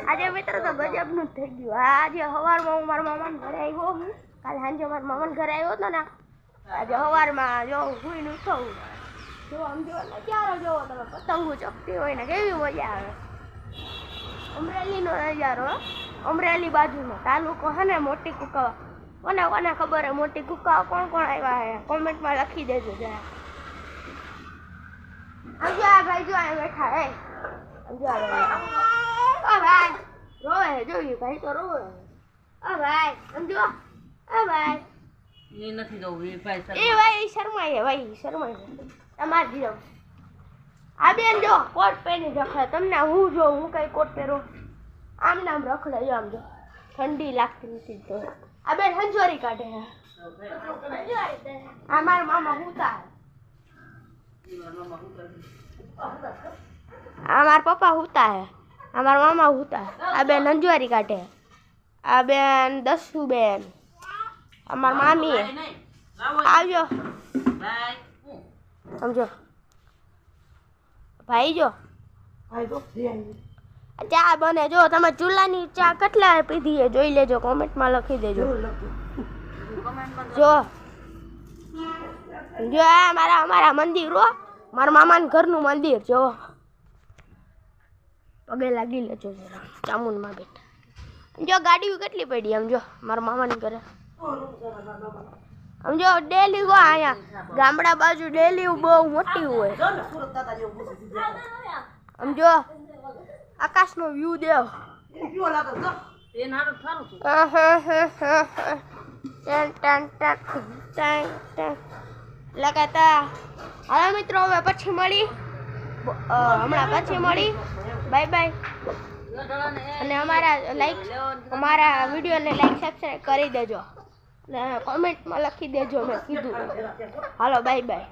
આજે મિત્રો તો ગજબનું થઈ ગયું. આજે સવારમાં હું મારા મામાના ઘરે આવ્યો હું. કાલે સાંજે મારા મામાના ઘરે આવ્યો હતો ને. આજે સવારમાં જો સુઈને ઉઠું જો આમ જો નજારો જોવો તમે, પતંગો ચકતી હોય ને કેવી મજા આવે. અમરેલીનો નજારો, અમરેલી બાજુનો તાલુકો હે ને મોટી કુકાવા. કોને કોને ખબર હે મોટી કુકાવા કોણ કોણ આવ્યા હે કોમેન્ટમાં લખી દેજો જરા. સમજો આ ભાઈ જો આ બેઠા હે. સમજો આ ભાઈ રોવે જોયું ભાઈ તો રોવે. ભાઈ સમજો ભાઈ એ નથી જવું એ ભાઈ શર્માય ભાઈ શર્માય તમારે જીરો. આ બેન જો કોટ પહેરી રખડે તમને હું જો હું કઈ કોટ પહેરો આમ નામ રખડે જો આમ જો ઠંડી લાગતી નથી તો આ બેન હંજોરી કાઢે. આ મારા મામા હુતા આ મારા પપ્પા હુતા હે આ મારા મામા હુતા. આ બેન હંજવારી કાઢે. આ બેન દસુ બેન અમાર મામી આવજો સમજો ભાઈ જો ચા બને જો તમે ચૂલાની ચા કેટલા પીધી છે જોઈ લેજો કોમેન્ટમાં લખી દેજો. જો જો આ અમારા મંદિર હો મારા મામાના ઘરનું મંદિર જો પગે લાગી લેજો જરા ચામુંડમાં બેઠા. જો ગાડીઓ કેટલી પડી આમ જો મારા મામાની ઘરે સમજો ડેલી ગો અહીંયા ગામડા બાજુ ડેલી બહુ મોટી હોય સમજો આકાશનો વ્યૂ દેવ લગાતા. હવે મિત્રો હવે પછી મળી હમણાં પછી મળી બાય બાય. અને અમારા વિડીયોને લાઈક સબસ્ક્રાઈબ કરી દેજો અને કોમેન્ટમાં લખી દેજો મેં કીધું. હાલો બાય બાય.